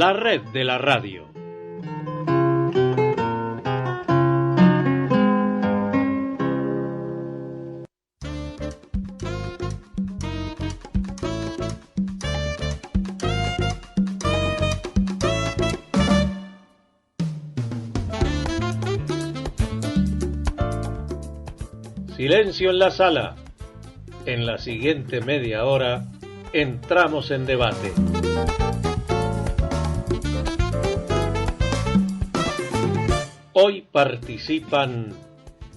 la red de la radio. Silencio en la sala. En la siguiente media hora entramos en debate. Hoy participan...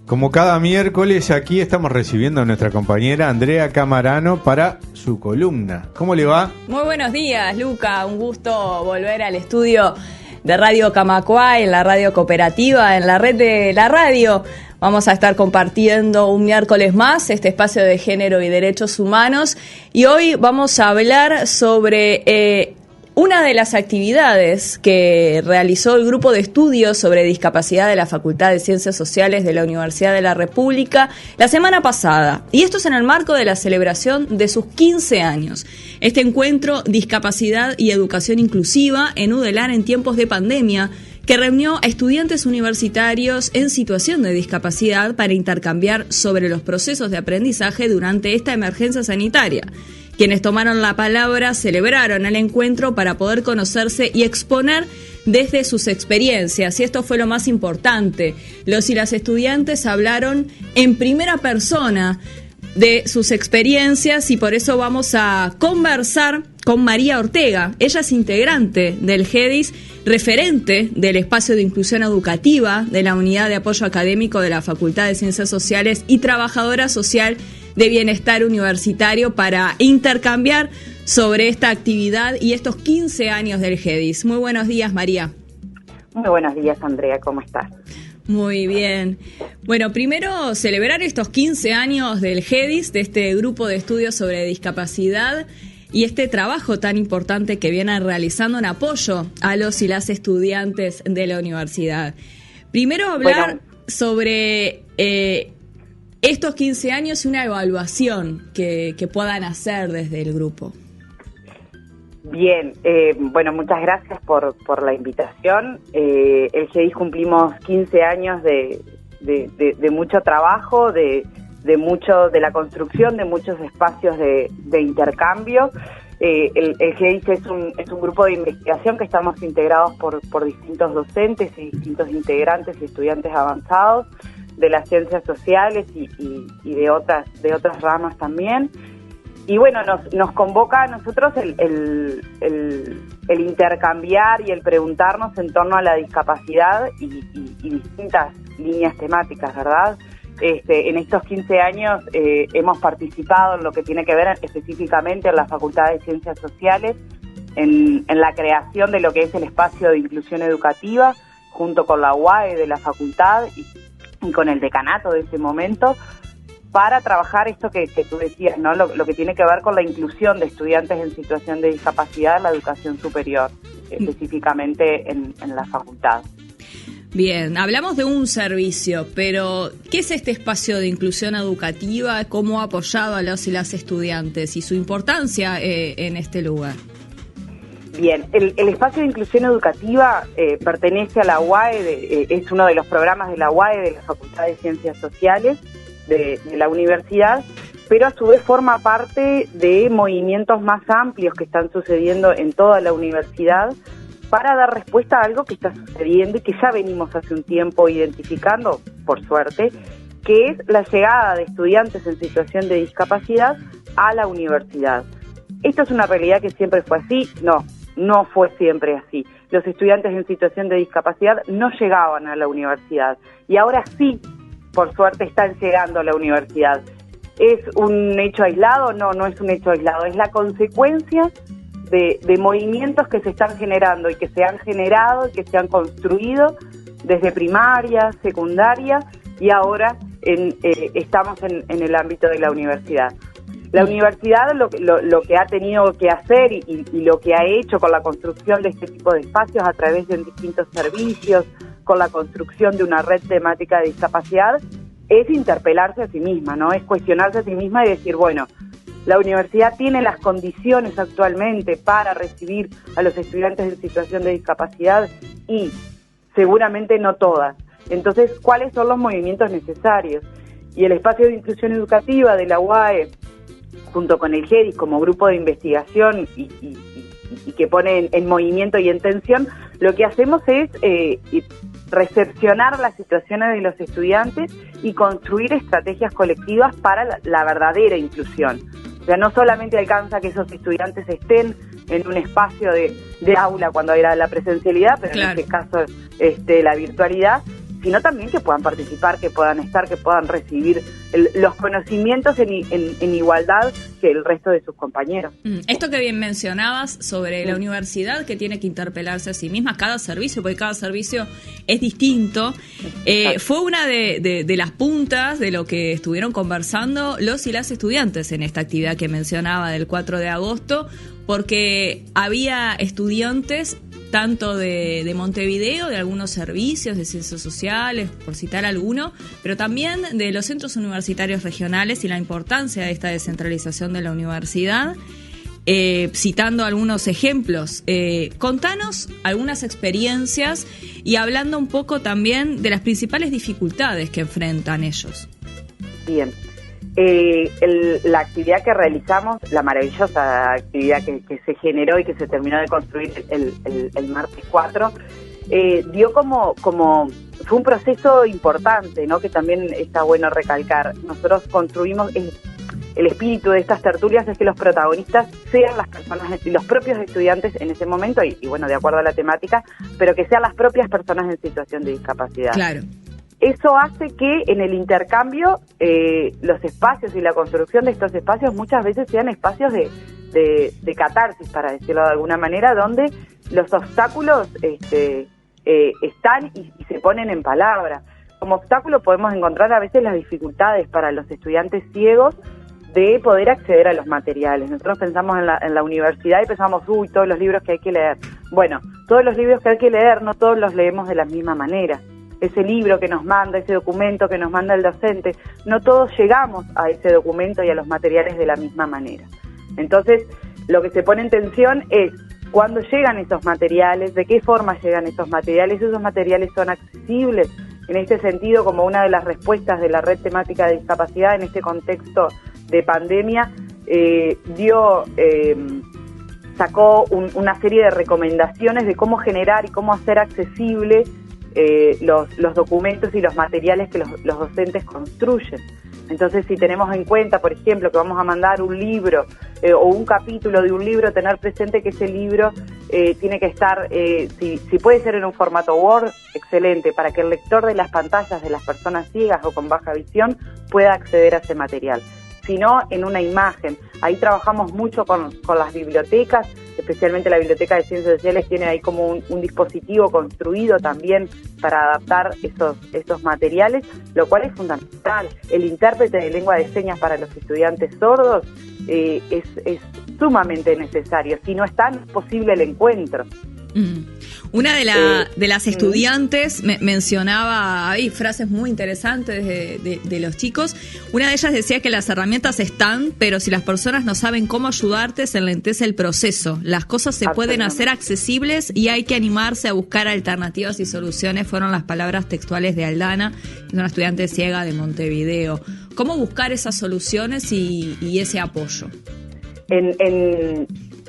Como cada miércoles, aquí estamos recibiendo a nuestra compañera Andrea Camarano para su columna. ¿Cómo le va? Muy buenos días, Luca. Un gusto volver al estudio de Radio Camacuay, en la radio cooperativa, en la red de la radio. Vamos a estar compartiendo un miércoles más este espacio de género y derechos humanos. Y hoy vamos a hablar sobre una de las actividades que realizó el Grupo de Estudios sobre Discapacidad de la Facultad de Ciencias Sociales de la Universidad de la República la semana pasada. Y esto es en el marco de la celebración de sus 15 años. Este encuentro Discapacidad y Educación Inclusiva en UDELAR en tiempos de pandemia, que reunió a estudiantes universitarios en situación de discapacidad para intercambiar sobre los procesos de aprendizaje durante esta emergencia sanitaria. Quienes tomaron la palabra celebraron el encuentro para poder conocerse y exponer desde sus experiencias, y esto fue lo más importante. Los y las estudiantes hablaron en primera persona de sus experiencias, y por eso vamos a conversar con María Ortega. Ella es integrante del GEDIS, referente del espacio de inclusión educativa de la Unidad de Apoyo Académico de la Facultad de Ciencias Sociales y trabajadora social de Bienestar Universitario, para intercambiar sobre esta actividad y estos 15 años del GEDIS. Muy buenos días, María. Muy buenos días, Andrea. ¿Cómo estás? Muy bien. Bueno, primero celebrar estos 15 años del GEDIS, de este grupo de estudios sobre discapacidad, y este trabajo tan importante que vienen realizando en apoyo a los y las estudiantes de la universidad. Primero hablar sobre estos 15 años y una evaluación que puedan hacer desde el grupo. Bien, muchas gracias por la invitación. El GEDIS cumplimos 15 años de mucho trabajo, de la construcción de muchos espacios de intercambio. El GEDIS es un grupo de investigación que estamos integrados por distintos docentes y distintos integrantes y estudiantes avanzados de las ciencias sociales y de otras ramas también. Y bueno, nos convoca a nosotros el intercambiar y el preguntarnos en torno a la discapacidad y distintas líneas temáticas, ¿verdad? En estos 15 años hemos participado en lo que tiene que ver específicamente en la Facultad de Ciencias Sociales, en la creación de lo que es el espacio de inclusión educativa, junto con la UAE de la facultad y con el decanato de ese momento, para trabajar esto que tú decías, ¿no? Lo que tiene que ver con la inclusión de estudiantes en situación de discapacidad en la educación superior, específicamente en la facultad. Bien, hablamos de un servicio, pero ¿qué es este espacio de inclusión educativa? ¿Cómo ha apoyado a los y las estudiantes y su importancia en este lugar? Bien, el espacio de inclusión educativa pertenece a la UAE, es uno de los programas de la UAE, de la Facultad de Ciencias Sociales de la universidad, pero a su vez forma parte de movimientos más amplios que están sucediendo en toda la universidad para dar respuesta a algo que está sucediendo y que ya venimos hace un tiempo identificando, por suerte, que es la llegada de estudiantes en situación de discapacidad a la universidad. Esto es una realidad que siempre fue así. No fue siempre así. Los estudiantes en situación de discapacidad no llegaban a la universidad y ahora sí, por suerte, están llegando a la universidad. ¿Es un hecho aislado? No es un hecho aislado, es la consecuencia de movimientos que se están generando y que se han generado y que se han construido desde primaria, secundaria y ahora estamos en el ámbito de la universidad. La universidad lo que ha tenido que hacer y lo que ha hecho con la construcción de este tipo de espacios a través de distintos servicios, con la construcción de una red temática de discapacidad, es interpelarse a sí misma, ¿no? Es cuestionarse a sí misma y decir, bueno, La universidad tiene las condiciones actualmente para recibir a los estudiantes en situación de discapacidad y seguramente no todas. Entonces, ¿cuáles son los movimientos necesarios? Y el espacio de inclusión educativa de la UAE, junto con el GEDIS como grupo de investigación y que pone en movimiento y en tensión, lo que hacemos es recepcionar las situaciones de los estudiantes y construir estrategias colectivas para la verdadera inclusión. O sea, no solamente alcanza que esos estudiantes estén en un espacio de aula cuando era la presencialidad, pero claro, en este caso la virtualidad, sino también que puedan participar, que puedan estar, que puedan recibir los conocimientos en igualdad que el resto de sus compañeros. Esto que bien mencionabas sobre la universidad que tiene que interpelarse a sí misma, cada servicio, porque cada servicio es distinto, fue una de las puntas de lo que estuvieron conversando los y las estudiantes en esta actividad que mencionaba del 4 de agosto, porque había estudiantes tanto de Montevideo, de algunos servicios de ciencias sociales, por citar alguno, pero también de los centros universitarios regionales y la importancia de esta descentralización de la universidad, citando algunos ejemplos. Contanos algunas experiencias y hablando un poco también de las principales dificultades que enfrentan ellos. Bien. La actividad que realizamos, la maravillosa actividad que se generó y que se terminó de construir el martes 4, dio como fue un proceso importante, ¿no? Que también está bueno recalcar. Nosotros construimos el espíritu de estas tertulias es que los protagonistas sean las personas, los propios estudiantes en ese momento y bueno, de acuerdo a la temática, pero que sean las propias personas en situación de discapacidad. Claro. Eso hace que en el intercambio los espacios y la construcción de estos espacios muchas veces sean espacios de catarsis, para decirlo de alguna manera, donde los obstáculos están y se ponen en palabra. Como obstáculo podemos encontrar a veces las dificultades para los estudiantes ciegos de poder acceder a los materiales. Nosotros pensamos en la universidad y pensamos, todos los libros que hay que leer. Bueno, todos los libros que hay que leer, no todos los leemos de la misma manera. Ese libro que nos manda, ese documento que nos manda el docente, no todos llegamos a ese documento y a los materiales de la misma manera. Entonces, lo que se pone en tensión es cuándo llegan esos materiales, de qué forma llegan esos materiales son accesibles. En este sentido, como una de las respuestas de la Red Temática de Discapacidad en este contexto de pandemia, sacó una serie de recomendaciones de cómo generar y cómo hacer accesible los documentos y los materiales que los docentes construyen. Entonces, si tenemos en cuenta, por ejemplo, que vamos a mandar un libro o un capítulo de un libro, tener presente que ese libro tiene que estar, si puede ser en un formato Word, excelente, para que el lector de las pantallas de las personas ciegas o con baja visión pueda acceder a ese material. Sino en una imagen. Ahí trabajamos mucho con las bibliotecas, especialmente la Biblioteca de Ciencias Sociales tiene ahí como un dispositivo construido también para adaptar esos materiales, lo cual es fundamental. El intérprete de lengua de señas para los estudiantes sordos es sumamente necesario, si no está, no es posible el encuentro. Una de las estudiantes mencionaba, hay frases muy interesantes de los chicos. Una de ellas decía que las herramientas están, pero si las personas no saben cómo ayudarte, se enlentece el proceso. Las cosas se pueden hacer accesibles y hay que animarse a buscar alternativas y soluciones, fueron las palabras textuales de Aldana, una estudiante ciega de Montevideo. ¿Cómo buscar esas soluciones y ese apoyo?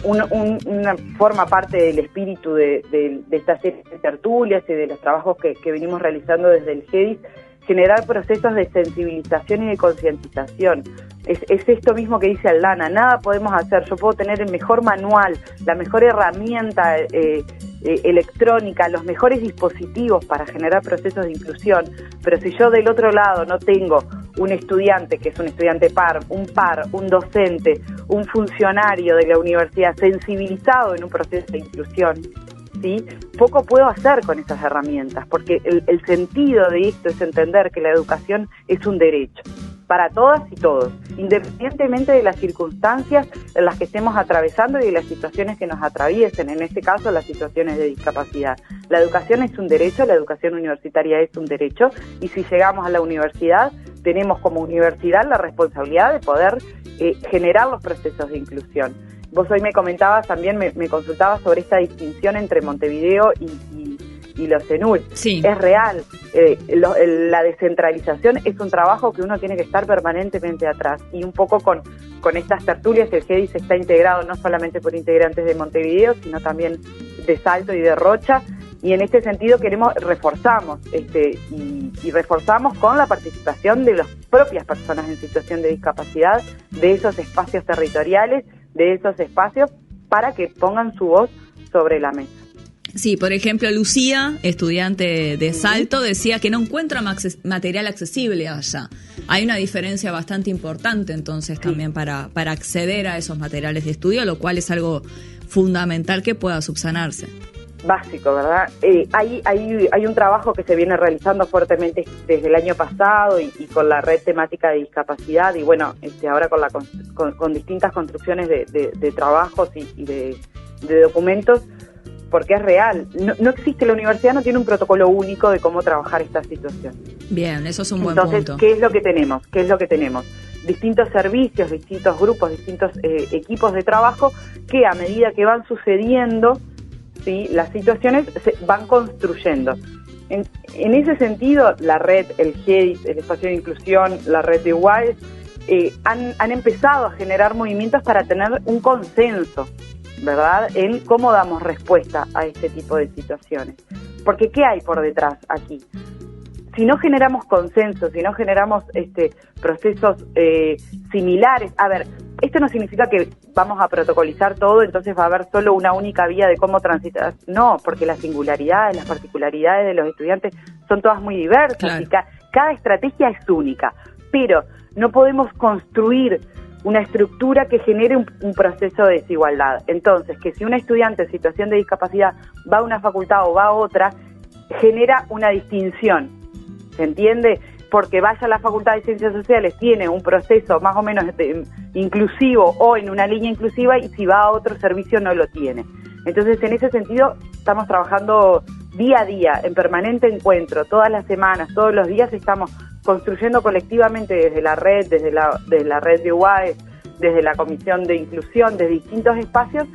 Una forma parte del espíritu de esta serie de tertulias y de los trabajos que venimos realizando desde el GEDIS, generar procesos de sensibilización y de concientización. Es esto mismo que dice Aldana, nada podemos hacer, yo puedo tener el mejor manual, la mejor herramienta electrónica, los mejores dispositivos para generar procesos de inclusión, pero si yo del otro lado no tengo un estudiante que es un estudiante un docente, un funcionario de la universidad sensibilizado en un proceso de inclusión, ¿sí? Poco puedo hacer con esas herramientas, porque el sentido de esto es entender que la educación es un derecho para todas y todos, independientemente de las circunstancias en las que estemos atravesando y de las situaciones que nos atraviesen, en este caso las situaciones de discapacidad. La educación es un derecho, la educación universitaria es un derecho, y si llegamos a la universidad, tenemos como universidad la responsabilidad de poder generar los procesos de inclusión. Vos hoy me comentabas también, me consultabas sobre esta distinción entre Montevideo y los CENUR. Sí. Es real. La descentralización es un trabajo que uno tiene que estar permanentemente atrás. Y un poco con estas tertulias, el GEDIS está integrado no solamente por integrantes de Montevideo, sino también de Salto y de Rocha. Y en este sentido reforzamos con la participación de las propias personas en situación de discapacidad, de esos espacios territoriales, de esos espacios, para que pongan su voz sobre la mesa. Sí, por ejemplo, Lucía, estudiante de Salto, decía que no encuentra material accesible allá. Hay una diferencia bastante importante entonces también para acceder a esos materiales de estudio, lo cual es algo fundamental que pueda subsanarse. Básico, ¿verdad? Hay un trabajo que se viene realizando fuertemente desde el año pasado y con la red temática de discapacidad y bueno, ahora con distintas construcciones de trabajos y de documentos, porque es real. No existe, la universidad no tiene un protocolo único de cómo trabajar esta situación. Bien, eso es un buen punto. Entonces, ¿qué es lo que tenemos? Distintos servicios, distintos grupos, distintos equipos de trabajo que a medida que van sucediendo, ¿sí?, las situaciones se van construyendo. En ese sentido, la red, el GEDIS, el espacio de inclusión, la red de UAES, han empezado a generar movimientos para tener un consenso, ¿verdad?, en cómo damos respuesta a este tipo de situaciones. Porque ¿qué hay por detrás aquí? Si no generamos consenso, si no generamos procesos similares, a ver, esto no significa que vamos a protocolizar todo, entonces va a haber solo una única vía de cómo transitar. No, porque las singularidades, las particularidades de los estudiantes son todas muy diversas, claro, y cada estrategia es única, pero no podemos construir una estructura que genere un proceso de desigualdad. Entonces, que si un estudiante en situación de discapacidad va a una facultad o va a otra, genera una distinción, ¿se entiende? Porque vaya a la Facultad de Ciencias Sociales, tiene un proceso más o menos inclusivo o en una línea inclusiva, y si va a otro servicio no lo tiene. Entonces, en ese sentido, estamos trabajando día a día, en permanente encuentro, todas las semanas, todos los días estamos construyendo colectivamente desde la red, desde la red de UAE, desde la Comisión de Inclusión, de distintos espacios,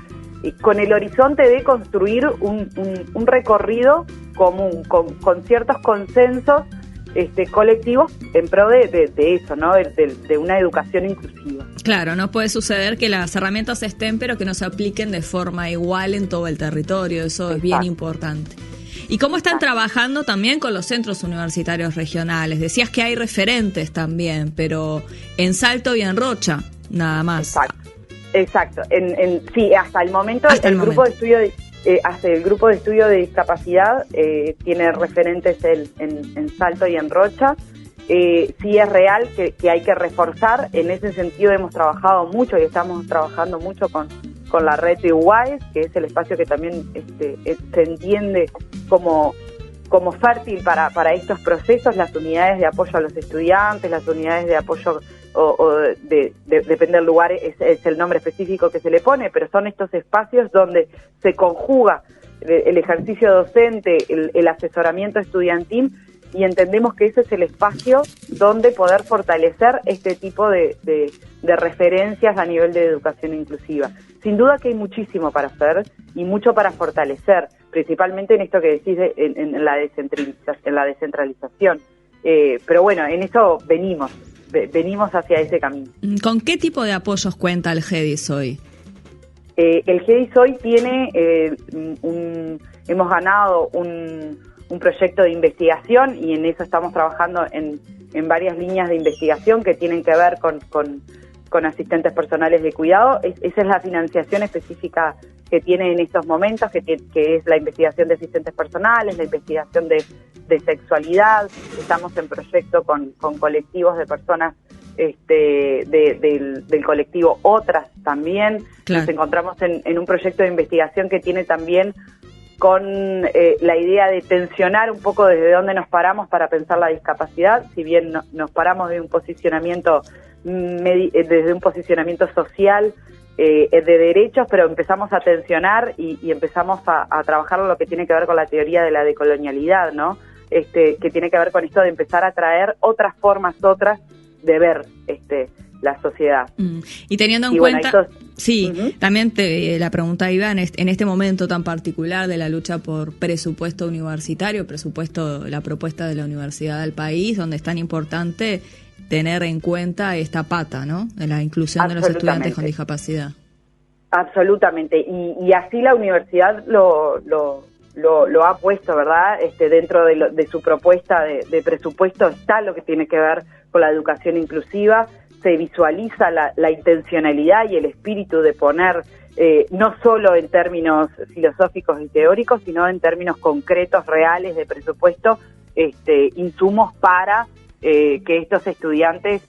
y con el horizonte de construir un recorrido común, con ciertos consensos colectivos en pro de eso, ¿no? De una educación inclusiva. Claro, no puede suceder que las herramientas estén, pero que no se apliquen de forma igual en todo el territorio. Eso es bien importante. ¿Y cómo están trabajando también con los centros universitarios regionales? Decías que hay referentes también, pero en Salto y en Rocha, nada más. Exacto. Sí, hasta el momento el grupo de estudio hasta el grupo de estudio de discapacidad tiene referentes en Salto y en Rocha. Sí es real que hay que reforzar. En ese sentido hemos trabajado mucho y estamos trabajando mucho con la red de UAES, que es el espacio que también se entiende como fértil para estos procesos, las unidades de apoyo a los estudiantes, las unidades de apoyo, depende del lugar, es el nombre específico que se le pone, pero son estos espacios donde se conjuga el ejercicio docente, el asesoramiento estudiantil, y entendemos que ese es el espacio donde poder fortalecer este tipo de referencias a nivel de educación inclusiva. Sin duda que hay muchísimo para hacer y mucho para fortalecer, principalmente en esto que decís en la descentralización. Pero bueno, en eso venimos hacia ese camino. ¿Con qué tipo de apoyos cuenta el GEDIS hoy? El GEDIS hoy tiene hemos ganado un proyecto de investigación, y en eso estamos trabajando en varias líneas de investigación que tienen que ver con asistentes personales de cuidado. Esa es la financiación específica que tiene en estos momentos, que es la investigación de asistentes personales, la investigación de sexualidad. Estamos en proyecto con colectivos de personas del colectivo Otras también. Claro. Nos encontramos en un proyecto de investigación que tiene también con la idea de tensionar un poco desde dónde nos paramos para pensar la discapacidad. Si bien nos paramos de un posicionamiento desde un posicionamiento social, de derechos, pero empezamos a tensionar y empezamos a trabajar lo que tiene que ver con la teoría de la decolonialidad, ¿no? Que tiene que ver con esto de empezar a traer otras formas, de ver la sociedad. Y teniendo en cuenta, bueno, sí, también la pregunta iba en este momento tan particular de la lucha por presupuesto universitario, la propuesta de la universidad del país, donde es tan importante tener en cuenta esta pata, ¿no? De la inclusión de los estudiantes con discapacidad. Absolutamente, y así la universidad lo ha puesto, ¿verdad? Dentro de su propuesta de presupuesto está lo que tiene que ver con la educación inclusiva. Se visualiza la intencionalidad y el espíritu de poner, no solo en términos filosóficos y teóricos, sino en términos concretos, reales de presupuesto, insumos para que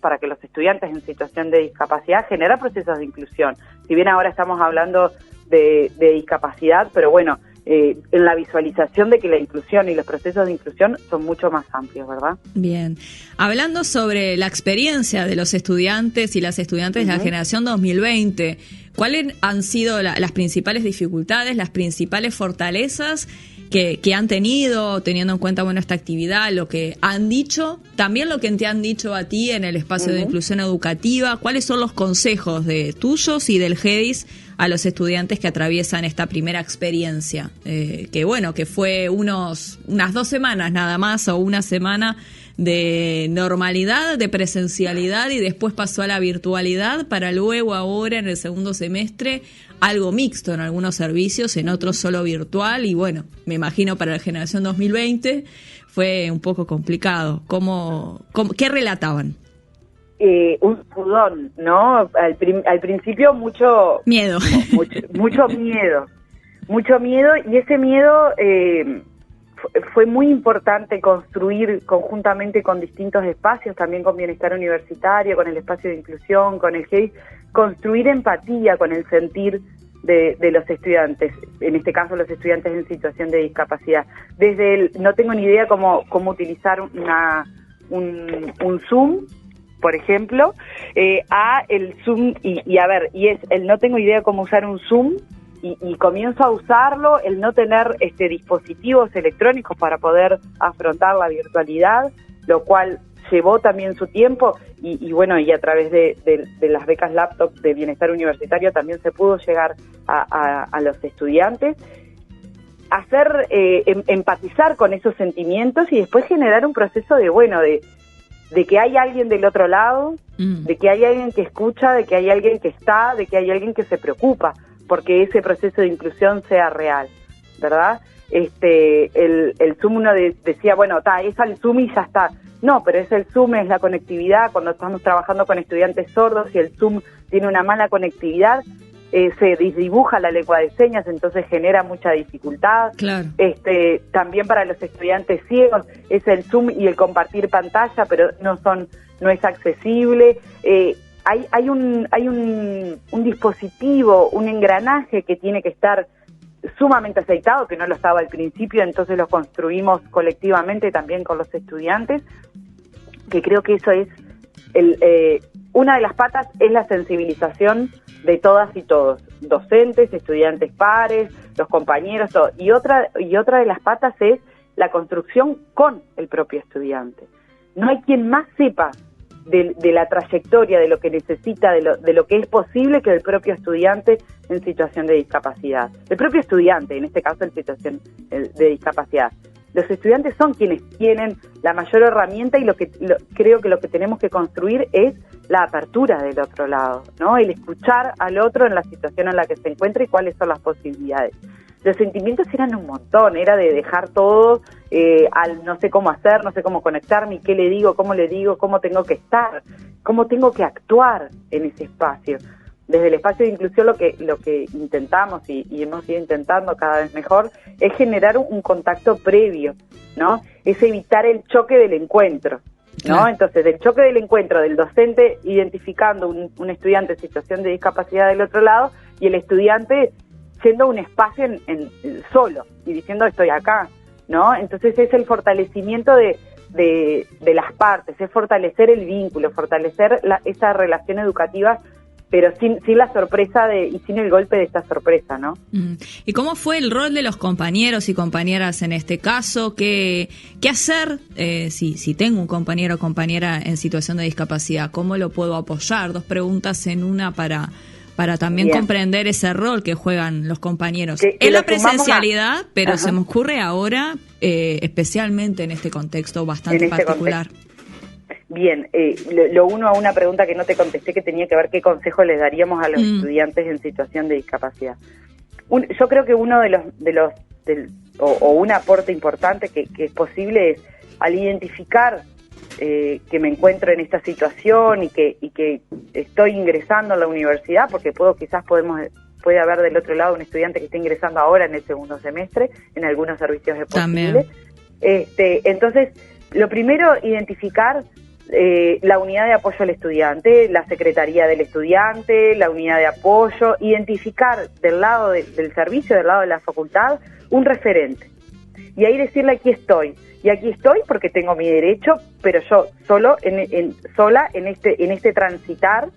para que los estudiantes en situación de discapacidad generen procesos de inclusión. Si bien ahora estamos hablando de discapacidad, pero bueno, en la visualización de que la inclusión y los procesos de inclusión son mucho más amplios, ¿verdad? Bien. Hablando sobre la experiencia de los estudiantes y las estudiantes de la generación 2020, ¿cuáles han sido las principales dificultades, las principales fortalezas que han tenido, teniendo en cuenta esta actividad, lo que han dicho, también lo que te han dicho a ti en el espacio de inclusión educativa? ¿Cuáles son los consejos tuyos y del GEDIS a los estudiantes que atraviesan esta primera experiencia? Que fue unas 2 semanas nada más, o una semana de normalidad, de presencialidad, y después pasó a la virtualidad, para luego ahora en el segundo semestre algo mixto en algunos servicios, en otros solo virtual, y bueno, me imagino para la generación 2020 fue un poco complicado. ¿Qué relataban? Un sudón, ¿no? Al principio mucho miedo. Mucho miedo, y ese miedo fue muy importante construir conjuntamente con distintos espacios, también con Bienestar Universitario, con el espacio de inclusión, con el GEDIS, construir empatía con el sentir de los estudiantes, en este caso los estudiantes en situación de discapacidad. Desde no tengo ni idea cómo utilizar un Zoom, por ejemplo, a el Zoom, y es el no tengo idea cómo usar un Zoom, y comienzo a usarlo, el no tener dispositivos electrónicos para poder afrontar la virtualidad, lo cual llevó también su tiempo, y a través de las becas laptop de Bienestar Universitario también se pudo llegar a los estudiantes, hacer empatizar con esos sentimientos, y después generar un proceso de que hay alguien del otro lado, de que hay alguien que escucha, de que hay alguien que está, de que hay alguien que se preocupa porque ese proceso de inclusión sea real, ¿verdad? El Zoom, uno decía, es el Zoom y ya está. No, pero el Zoom, es la conectividad. Cuando estamos trabajando con estudiantes sordos y el Zoom tiene una mala conectividad, se dibuja la lengua de señas, entonces genera mucha dificultad. Claro. También para los estudiantes ciegos es el Zoom y el compartir pantalla, pero no es accesible. Hay un dispositivo, un engranaje que tiene que estar sumamente aceitado, que no lo estaba al principio, entonces lo construimos colectivamente también con los estudiantes, que creo que eso es una de las patas, es la sensibilización de todas y todos, docentes, estudiantes pares, los compañeros, todo. Y otra de las patas es la construcción con el propio estudiante. No hay quien más sepa de la trayectoria, de lo que necesita, de lo que es posible, que el propio estudiante en situación de discapacidad. El propio estudiante, en este caso en situación de discapacidad. Los estudiantes son quienes tienen la mayor herramienta, y creo que lo que tenemos que construir es la apertura del otro lado, ¿no? El escuchar al otro en la situación en la que se encuentra y cuáles son las posibilidades. Los sentimientos eran un montón, era de dejar todo al no sé cómo hacer, no sé cómo conectarme, qué le digo, cómo tengo que estar, cómo tengo que actuar en ese espacio. Desde el espacio de inclusión lo que intentamos y hemos ido intentando cada vez mejor es generar un contacto previo, ¿no? Es evitar el choque del encuentro, ¿no? Claro. Entonces, del choque del encuentro del docente identificando un estudiante en situación de discapacidad del otro lado, y el estudiante siendo un espacio en solo y diciendo estoy acá, ¿no? Entonces es el fortalecimiento de las partes, es fortalecer el vínculo, fortalecer esa relación educativa pero sin la sorpresa y sin el golpe de esta sorpresa, ¿no? ¿Y cómo fue el rol de los compañeros y compañeras en este caso? ¿Qué hacer si tengo un compañero o compañera en situación de discapacidad? ¿Cómo lo puedo apoyar? 2 preguntas en una para también comprender ese rol que juegan los compañeros. En la presencialidad, pero se me ocurre ahora, especialmente en este contexto bastante particular. Bien, lo uno a una pregunta que no te contesté, que tenía que ver qué consejo les daríamos a los estudiantes en situación de discapacidad. Yo creo que uno o un aporte importante que es posible es, al identificar que me encuentro en esta situación y que estoy ingresando a la universidad, porque puede haber del otro lado un estudiante que esté ingresando ahora en el segundo semestre, en algunos servicios es posible. Entonces, lo primero, identificar la unidad de apoyo al estudiante, la secretaría del estudiante, la unidad de apoyo, identificar del lado del servicio, del lado de la facultad, un referente. Y ahí decirle, aquí estoy. Y aquí estoy porque tengo mi derecho, pero yo sola en este transitar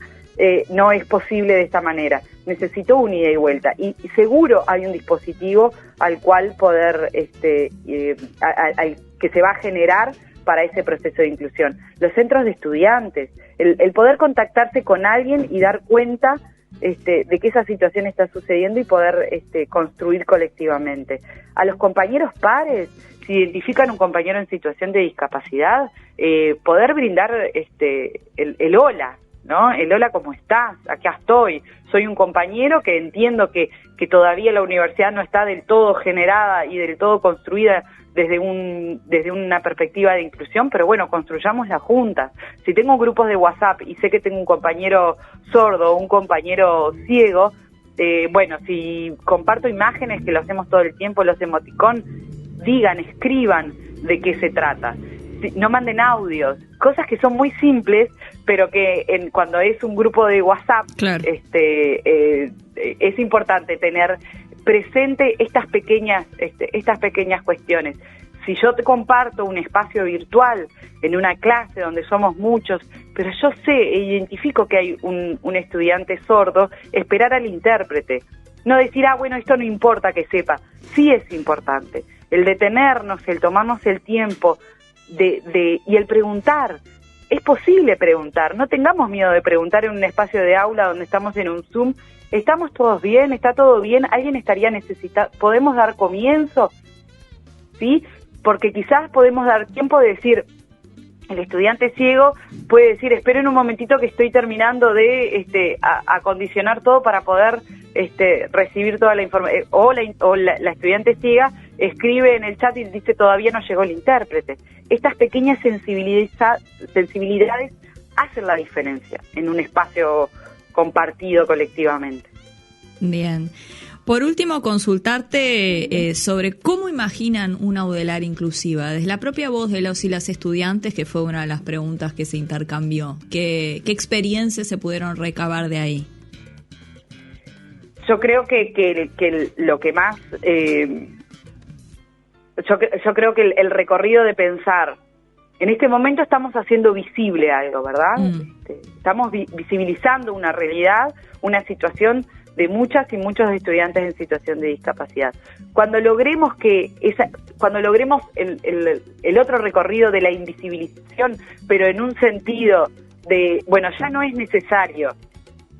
no es posible de esta manera. Necesito un ida y vuelta. Y seguro hay un dispositivo al cual poder, que se va a generar para ese proceso de inclusión. Los centros de estudiantes, el poder contactarse con alguien y dar cuenta de que esa situación está sucediendo y poder construir colectivamente. A los compañeros pares, si identifican un compañero en situación de discapacidad, poder brindar el hola, ¿no? El hola, ¿cómo estás? Acá estoy. Soy un compañero que entiendo que todavía la universidad no está del todo generada y del todo construida desde una perspectiva de inclusión, pero bueno, construyámosla juntas. Si tengo grupos de WhatsApp y sé que tengo un compañero sordo o un compañero ciego, bueno, si comparto imágenes, que lo hacemos todo el tiempo, los emoticón, digan, escriban de qué se trata. No manden audios, cosas que son muy simples, pero que cuando es un grupo de WhatsApp, claro, es importante tener presente estas pequeñas cuestiones. Si yo te comparto un espacio virtual en una clase donde somos muchos, pero yo sé e identifico que hay un estudiante sordo, esperar al intérprete. No decir, bueno, esto no importa que sepa. Sí es importante. El detenernos, el tomarnos el tiempo y el preguntar. Es posible preguntar. No tengamos miedo de preguntar en un espacio de aula donde estamos en un Zoom. ¿Estamos todos bien? ¿Está todo bien? ¿Alguien estaría necesitado? ¿Podemos dar comienzo? ¿Sí? Porque quizás podemos dar tiempo de decir, el estudiante ciego puede decir, esperen un momentito que estoy terminando de acondicionar todo para poder recibir toda la información. O la estudiante ciega escribe en el chat y dice, todavía no llegó el intérprete. Estas pequeñas sensibilidades hacen la diferencia en un espacio compartido colectivamente. Bien. Por último, consultarte sobre cómo imaginan una UDELAR inclusiva, desde la propia voz de los y las estudiantes, que fue una de las preguntas que se intercambió. ¿Qué experiencias se pudieron recabar de ahí? Yo creo que lo que más... yo creo que el recorrido de pensar, en este momento estamos haciendo visible algo, ¿verdad? Estamos visibilizando una realidad, una situación de muchas y muchos estudiantes en situación de discapacidad. Cuando logremos el otro recorrido de la invisibilización, pero en un sentido de, bueno, ya no es necesario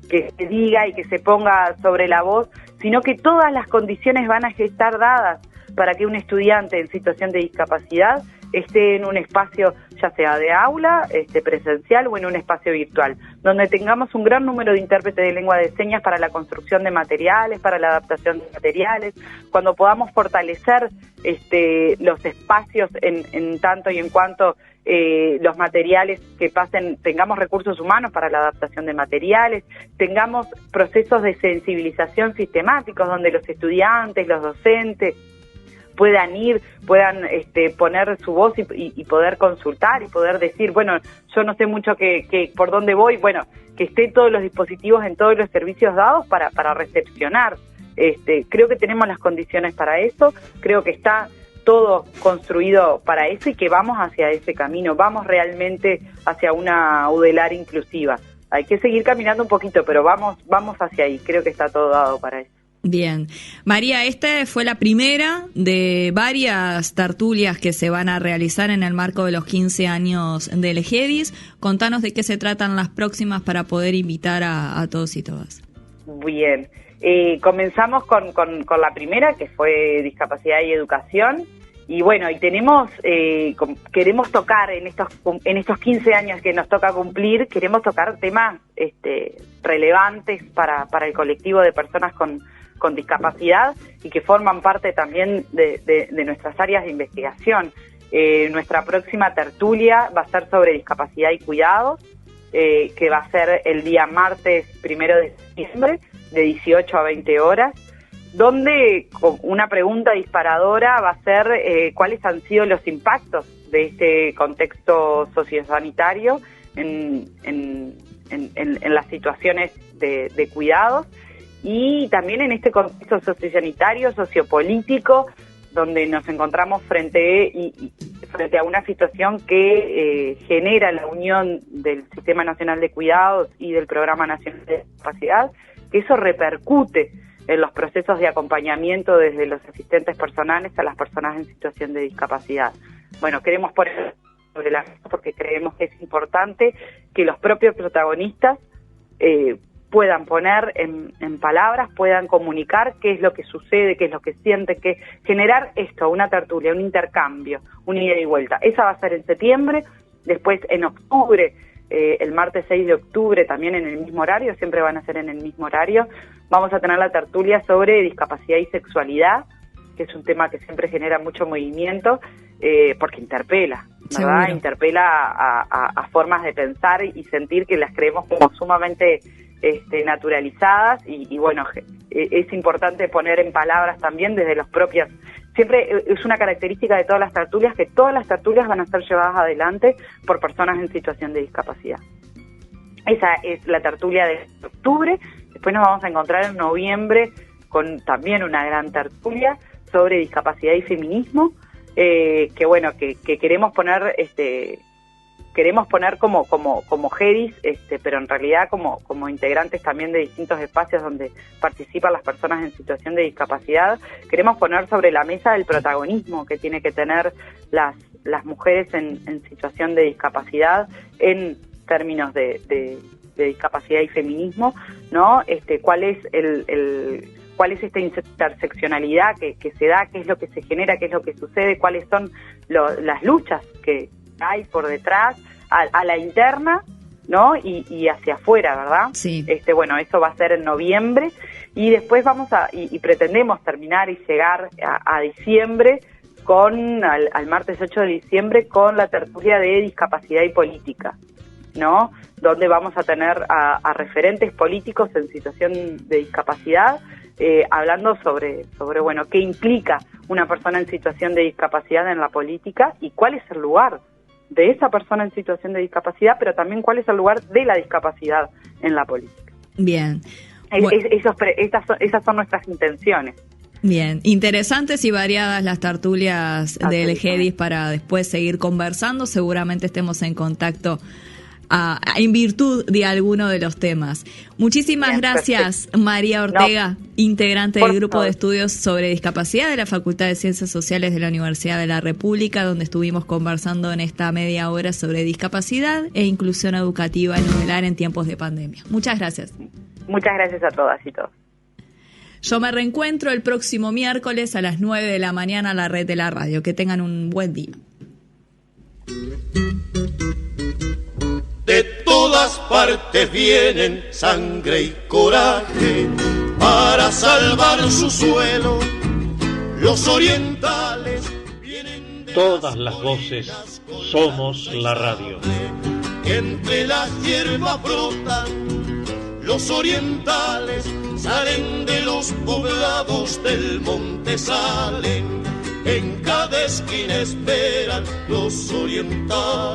que se diga y que se ponga sobre la voz, sino que todas las condiciones van a estar dadas para que un estudiante en situación de discapacidad esté en un espacio, ya sea de aula, presencial o en un espacio virtual, donde tengamos un gran número de intérpretes de lengua de señas para la construcción de materiales, para la adaptación de materiales, cuando podamos fortalecer los espacios en tanto y en cuanto los materiales que pasen, tengamos recursos humanos para la adaptación de materiales, tengamos procesos de sensibilización sistemáticos donde los estudiantes, los docentes puedan poner su voz y poder consultar y poder decir, bueno, yo no sé mucho que por dónde voy, bueno, que estén todos los dispositivos en todos los servicios dados para recepcionar. Creo que tenemos las condiciones para eso, creo que está todo construido para eso y que vamos hacia ese camino, vamos realmente hacia una UDELAR inclusiva. hay que seguir caminando un poquito, pero vamos hacia ahí, creo que está todo dado para eso. Bien. María, esta fue la primera de varias tertulias que se van a realizar en el marco de los 15 años del GEDIS. Contanos de qué se tratan las próximas para poder invitar a todos y todas. Bien. Comenzamos con la primera, que fue discapacidad y educación. Y bueno, y queremos tocar en estos 15 años que nos toca cumplir, queremos tocar temas relevantes para el colectivo de personas con discapacidad y que forman parte también de nuestras áreas de investigación. Nuestra próxima tertulia va a ser sobre discapacidad y cuidados, que va a ser el día martes 1 de septiembre, de 18 a 20 horas, donde una pregunta disparadora va a ser cuáles han sido los impactos de este contexto sociosanitario en las situaciones de cuidados, y también en este contexto sociosanitario, sociopolítico, donde nos encontramos frente a una situación que genera la unión del Sistema Nacional de Cuidados y del Programa Nacional de Discapacidad, que eso repercute en los procesos de acompañamiento desde los asistentes personales a las personas en situación de discapacidad. Bueno, queremos poner sobre la mesa porque creemos que es importante que los propios protagonistas puedan poner en palabras, puedan comunicar qué es lo que sucede, qué es lo que sienten, que generar una tertulia, un intercambio, una ida y vuelta. Esa va a ser en septiembre, después en octubre, el martes 6 de octubre, también en el mismo horario, siempre van a ser en el mismo horario, vamos a tener la tertulia sobre discapacidad y sexualidad, que es un tema que siempre genera mucho movimiento, porque interpela, ¿verdad? Seguro. Interpela a formas de pensar y sentir que las creemos como sumamente naturalizadas y bueno, es importante poner en palabras también desde los propios. Siempre es una característica de todas las tertulias que todas las tertulias van a ser llevadas adelante por personas en situación de discapacidad. Esa es la tertulia de octubre. Después nos vamos a encontrar en noviembre con también una gran tertulia sobre discapacidad y feminismo, que bueno, que queremos poner como GEDIS, pero en realidad como integrantes también de distintos espacios donde participan las personas en situación de discapacidad, queremos poner sobre la mesa el protagonismo que tiene que tener las mujeres en situación de discapacidad en términos de discapacidad y feminismo, ¿no? Cuál es esta interseccionalidad que se da, qué es lo que se genera, qué es lo que sucede, cuáles son las luchas que hay por detrás, a la interna, ¿no? Y hacia afuera, ¿verdad? Sí. Bueno, eso va a ser en noviembre, y después y pretendemos terminar y llegar a diciembre al martes 8 de diciembre con la tertulia de discapacidad y política, ¿no? Donde vamos a tener a referentes políticos en situación de discapacidad, hablando sobre bueno, qué implica una persona en situación de discapacidad en la política y cuál es el lugar de esa persona en situación de discapacidad, pero también cuál es el lugar de la discapacidad en la política. Bien. Esas son nuestras intenciones. Bien, interesantes y variadas las tertulias del GEDIS para después seguir conversando. Seguramente estemos en contacto en virtud de alguno de los temas. Muchísimas gracias, perfecto. María Ortega, integrante del Grupo de Estudios sobre Discapacidad de la Facultad de Ciencias Sociales de la Universidad de la República, donde estuvimos conversando en esta media hora sobre discapacidad e inclusión educativa en Udelar en tiempos de pandemia. Muchas gracias. Muchas gracias a todas y todos. Yo me reencuentro el próximo miércoles a las 9 de la mañana a la red de la radio. Que tengan un buen día. De todas partes vienen sangre y coraje para salvar su suelo. Los orientales vienen de todas las voces, somos la radio. Entre las hierbas brotan, los orientales salen de los poblados del monte, salen. En cada esquina esperan los orientales.